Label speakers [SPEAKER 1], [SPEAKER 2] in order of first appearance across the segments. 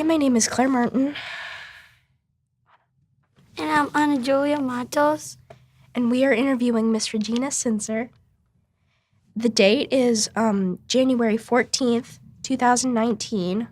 [SPEAKER 1] my name is Claire Martin.
[SPEAKER 2] And I'm Ana Julia Matos.
[SPEAKER 1] And we are interviewing Miss Regina Zinser. The date is January 14th, 2019.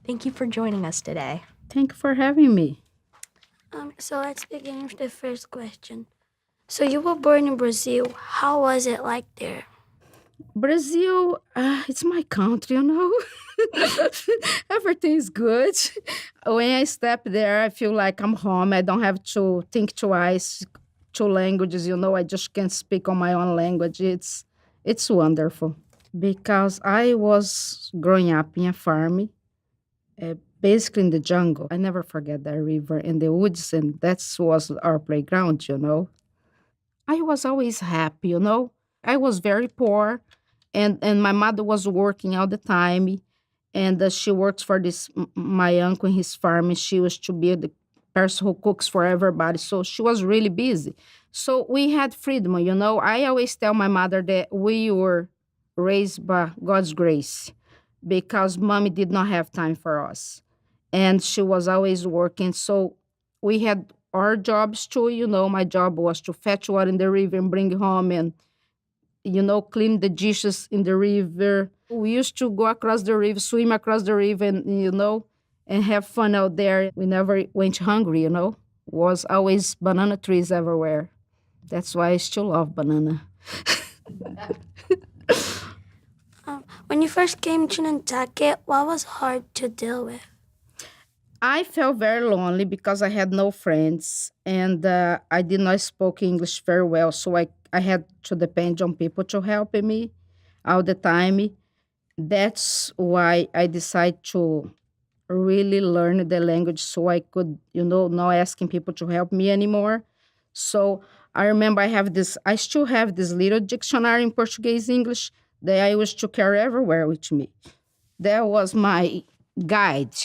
[SPEAKER 1] Thank you for joining us today.
[SPEAKER 3] Thank you for having me.
[SPEAKER 2] So let's begin with the first question. So you were born in Brazil. How was it like there?
[SPEAKER 3] Brazil, it's my country, Everything's good. When I step there, I feel like I'm home. I don't have to think twice, two languages, I just can speak on my own language. It's wonderful. Because I was growing up in a farm, basically in the jungle. I never forget that river and the woods, and that was our playground. I was always happy. I was very poor, and my mother was working all the time, and she works for my uncle in his farm, and she was to be the person who cooks for everybody. So she was really busy. So we had freedom. I always tell my mother that we were raised by God's grace because mommy did not have time for us, and she was always working. So we had our jobs too. My job was to fetch water in the river and bring it home and, clean the dishes in the river. We used to go across the river, swim across the river and have fun out there. We never went hungry. Was always banana trees everywhere. That's why I still love banana.
[SPEAKER 2] When you first came to Nantucket, what was hard to deal with?
[SPEAKER 3] I felt very lonely because I had no friends and I did not speak English very well. So I had to depend on people to help me all the time. That's why I decided to really learn the language so I could, not asking people to help me anymore. So I remember I still have this little dictionary in Portuguese English that I used to carry everywhere with me. That was my guide.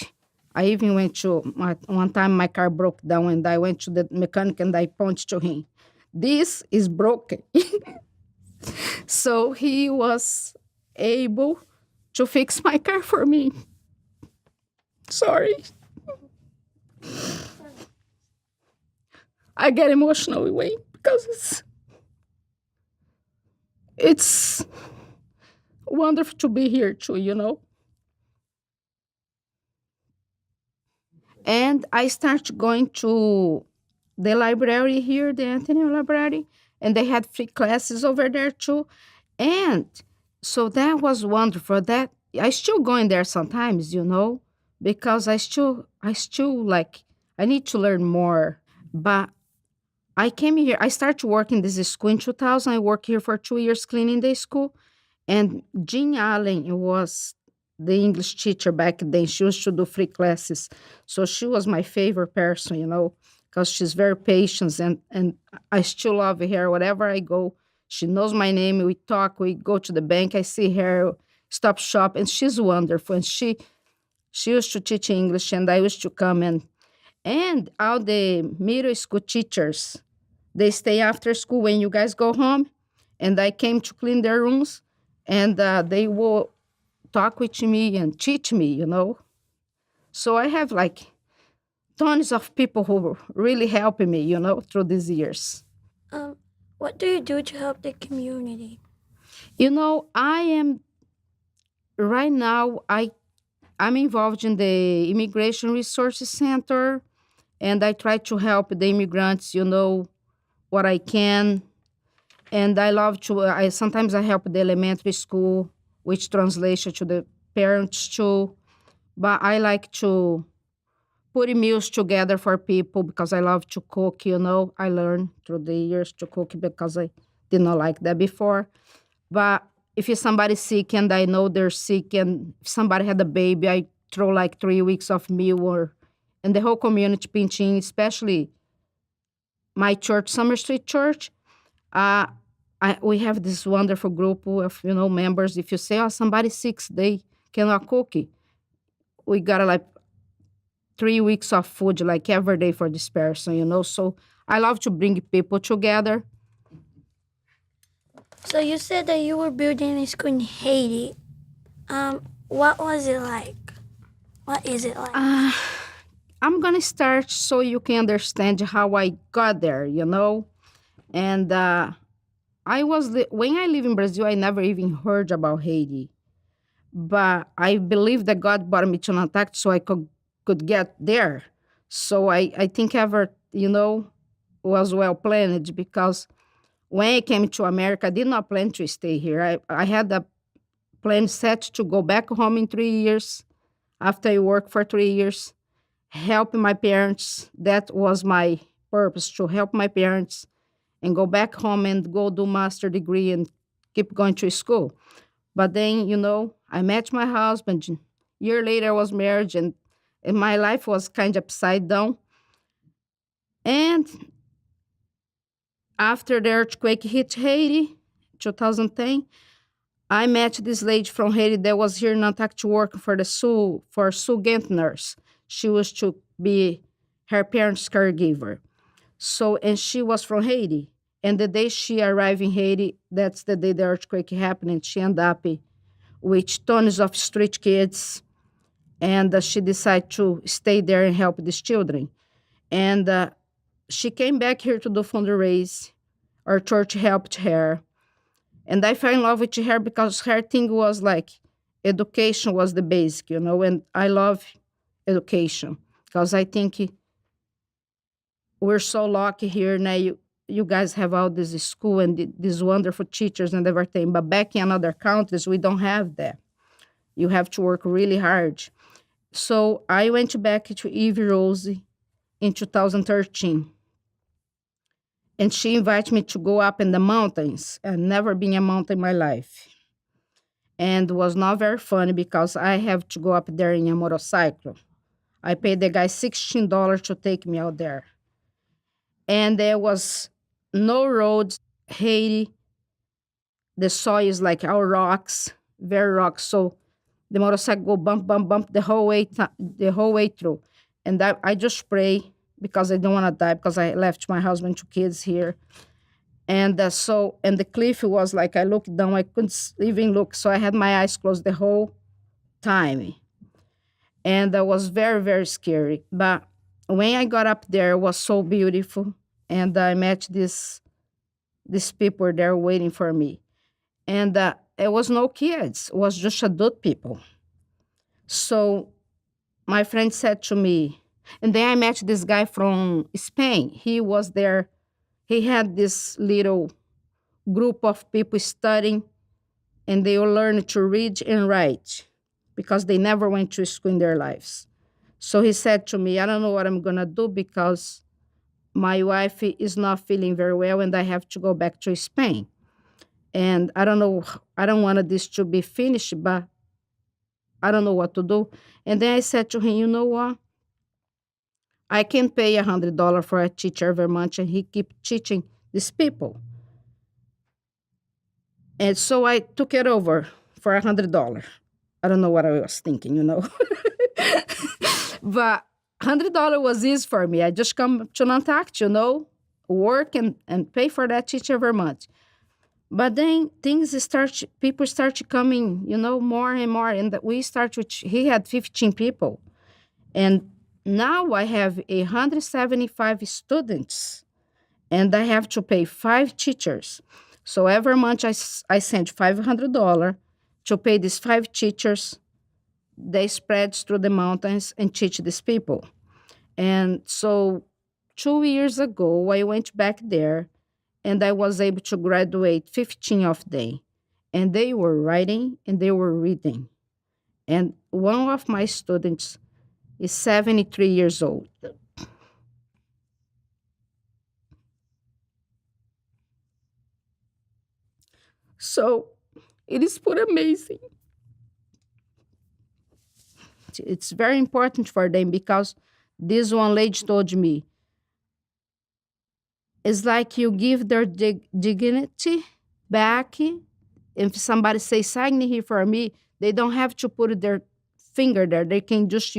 [SPEAKER 3] I even went to, one time my car broke down and I went to the mechanic and I pointed to him. This is broken. So he was able to fix my car for me. Sorry. I get emotional way because it's wonderful to be here too. And I started going to the library here, the Anthony Library, and they had free classes over there too. And so that was wonderful. That I still go in there sometimes, because I still like I need to learn more. But I came here, I started to work in this school in 2000. I worked here for 2 years cleaning the school. And Jean Allen was the English teacher back then. She used to do free classes. So she was my favorite person, because she's very patient and I still love her. Wherever I go, she knows my name. We talk, we go to the bank, I see her, stop shop, and she's wonderful. And she used to teach English and I used to come and all the middle school teachers, they stay after school when you guys go home. And I came to clean their rooms and they will talk with me and teach me. So I have like tons of people who really help me, through these years.
[SPEAKER 2] What do you do to help the community?
[SPEAKER 3] I am right now I'm involved in the Immigration Resources Center and I try to help the immigrants, what I can. And I love to I sometimes I help the elementary school, which translation to the parents too. But I like to put meals together for people because I love to cook. I learned through the years to cook because I did not like that before. But if it's somebody sick and I know they're sick and if somebody had a baby, I throw like 3 weeks of meal and the whole community pinching, especially my church, Summer Street Church. Uh, we have this wonderful group of members. If you say, oh, somebody's sick, they cannot cook it. We got like 3 weeks of food like every day for this person. So I love to bring people together.
[SPEAKER 2] So you said that you were building a school in Haiti. What was it like? What is it like?
[SPEAKER 3] Uh, I'm gonna start so you can understand how I got there, you know? And when I live in Brazil, I never even heard about Haiti. But I believe that God brought me to Nantucket so I could get there. So I think ever, was well planned because when I came to America, I did not plan to stay here. I had a plan set to go back home in 3 years after I worked for 3 years, help my parents. That was my purpose, to help my parents and go back home and go do master degree and keep going to school. But then, I met my husband. Year later, I was married, and my life was kind of upside down. And after the earthquake hit Haiti, 2010, I met this lady from Haiti that was here in Nantucket working for Sue Gentners. She was to be her parents' caregiver. So, and she was from Haiti. And the day she arrived in Haiti, that's the day the earthquake happened, and she ended up with tons of street kids. And she decided to stay there and help these children. And she came back here to do fundraise. Our church helped her. And I fell in love with her because her thing was like education was the basic, and I love education because I think we're so lucky here now. You guys have all this school and these wonderful teachers and everything. But back in other countries, we don't have that. You have to work really hard. So I went back to Eve Rose in 2013. And she invited me to go up in the mountains. I've never been a mountain in my life. And it was not very funny because I have to go up there in a motorcycle. I paid the guy $16 to take me out there. And there was no roads, Haiti. The soil is like our rocks, very rocks. So the motorcycle go bump, bump, bump the whole way through. And I just pray because I don't want to die because I left my husband, 2 kids here. And the cliff was like, I looked down, I couldn't even look. So I had my eyes closed the whole time. And that was very, very scary. But when I got up there, it was so beautiful. And I met these people there waiting for me. And it was no kids. It was just adult people. So my friend said to me, and then I met this guy from Spain. He was there. He had this little group of people studying, and they all learned to read and write because they never went to school in their lives. So he said to me, I don't know what I'm going to do because my wife is not feeling very well and I have to go back to Spain. And I don't know, I don't want this to be finished, but I don't know what to do. And then I said to him, you know what? I can pay $100 for a teacher every month, and he keep teaching these people. And so I took it over for $100. I don't know what I was thinking, But $100 was easy for me. I just come to Nantucket, work and pay for that teacher every month. But then people start coming, more and more. And he had 15 people. And now I have 175 students, and I have to pay 5 teachers. So every month I send $500 to pay these 5 teachers. They spread through the mountains and teach these people. And so 2 years ago, I went back there, and I was able to graduate 15 of them. And they were writing and they were reading. And one of my students is 73 years old. So it is pretty amazing. It's very important for them because this one lady told me, it's like you give their dignity back. If somebody say, sign here for me, they don't have to put their finger there. They can just,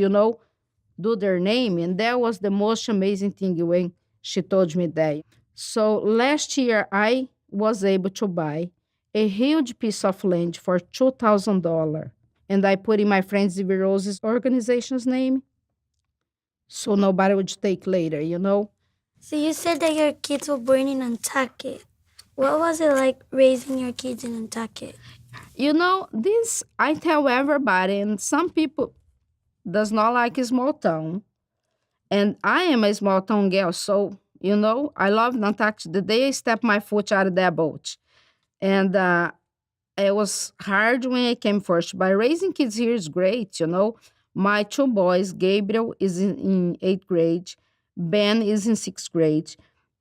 [SPEAKER 3] do their name. And that was the most amazing thing when she told me that. So last year, I was able to buy a huge piece of land for $2,000. and I put in my friend Zibby Rose's organization's name, so nobody would take later, you know?
[SPEAKER 2] So you said that your kids were born in Nantucket. What was it like raising your kids in Nantucket?
[SPEAKER 3] You know, this I tell everybody, and some people does not like a small town. And I am a small town girl, so you know, I love Nantucket. The day I stepped my foot out of that boat. And it was hard when I came first, but raising kids here is great, you know. My two boys, Gabriel is in 8th grade, Ben is in 6th grade.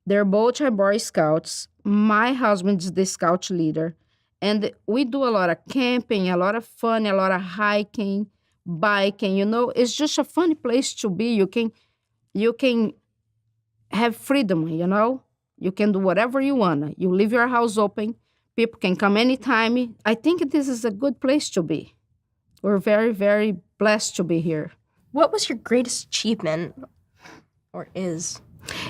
[SPEAKER 3] They're both are Boy Scouts. My husband is the scout leader. And we do a lot of camping, a lot of fun, a lot of hiking, biking, you know. It's just a fun place to be. You can have freedom, you know. You can do whatever you want. You leave your house open. People can come anytime. I think this is a good place to be. We're very, very blessed to be here.
[SPEAKER 1] What was your greatest achievement, or is?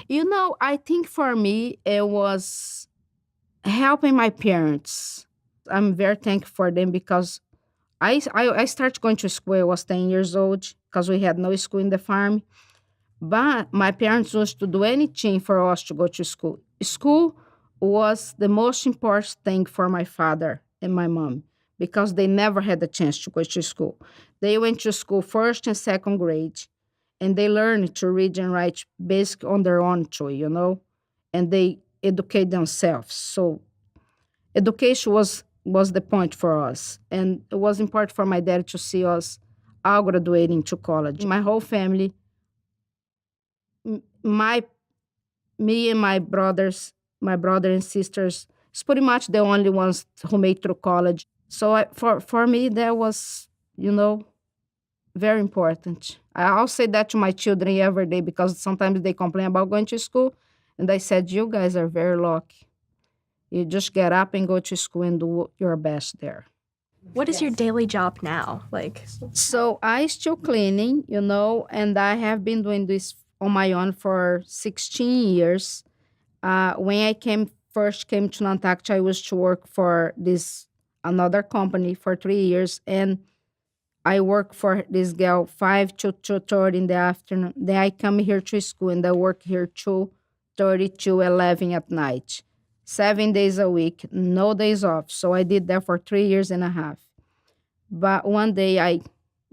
[SPEAKER 3] You know, I think for me, it was helping my parents. I'm very thankful for them because I started going to school. I was 10 years old because we had no school in the farm. But my parents used to do anything for us to go to school. School was the most important thing for my father and my mom because they never had the chance to go to school. They went to school 1st and 2nd grade, and they learned to read and write basic on their own too, you know, and they educate themselves. So education was the point for us, and it was important for my dad to see us all graduating to college. My whole family, my me and my brother and sisters, is pretty much the only ones who made through college. So for me, that was, you know, very important. I'll say that to my children every day because sometimes they complain about going to school, and I said, "You guys are very lucky. You just get up and go to school and do your best there."
[SPEAKER 1] What is your daily job now? Like,
[SPEAKER 3] So I still cleaning, you know, and I have been doing this on my own for 16 years. When I first came to Nantucket, I was to work for this another company for 3 years, and I work for this girl 5 to 2:30 in the afternoon. Then I come here to school and I work here 2:30 to 11 at night, 7 days a week, no days off. So I did that for 3 years and a half. But one day I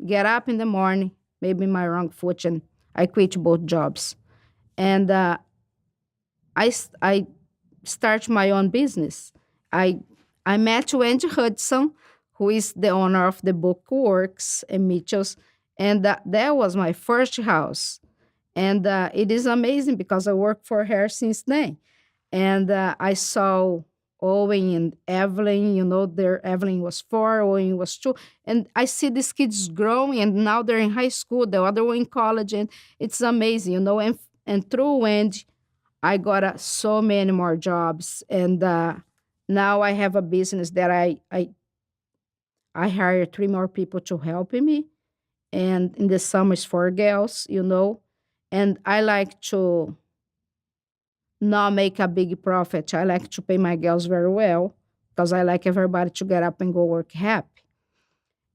[SPEAKER 3] get up in the morning, maybe my wrong foot, and I quit both jobs. And I start my own business. I I met Wendy Hudson, who is the owner of the Bookworks and Mitchell's, and that was my first house. And it is amazing because I worked for her since then. And I saw Owen and Evelyn, you know, Evelyn was 4, Owen was 2. And I see these kids growing, and now they're in high school, the other one in college, and it's amazing, you know. And through Wendy, I got so many more jobs. And now I have a business that I hire 3 more people to help me. And in the summer, it's 4 girls, you know. And I like to not make a big profit. I like to pay my girls very well because I like everybody to get up and go work happy.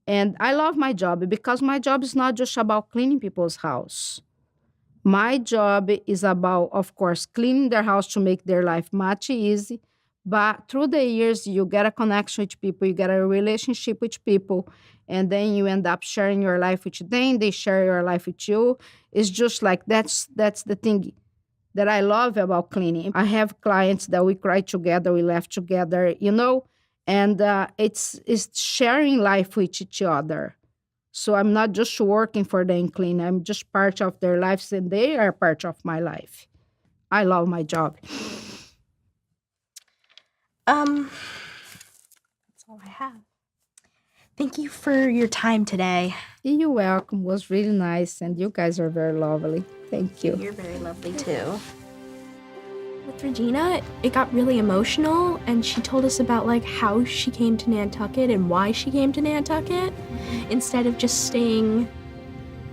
[SPEAKER 3] And I love my job because my job is not just about cleaning people's house. My job is about, of course, cleaning their house to make their life much easy. But through the years, you get a connection with people, you get a relationship with people, and then you end up sharing your life with them. They share your life with you. It's just like that's the thing that I love about cleaning. I have clients that we cry together, we laugh together, you know, and it's sharing life with each other. So I'm not just working for them clean. I'm just part of their lives, and they are part of my life. I love my job.
[SPEAKER 1] That's all I have. Thank you for your time today.
[SPEAKER 3] You're welcome. It was really nice, and you guys are very lovely. Thank you.
[SPEAKER 1] You're very lovely too. With Regina, it got really emotional, and she told us about like how she came to Nantucket and why she came to Nantucket instead of just staying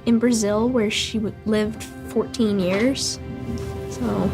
[SPEAKER 1] in Brazil where she lived 14 years. So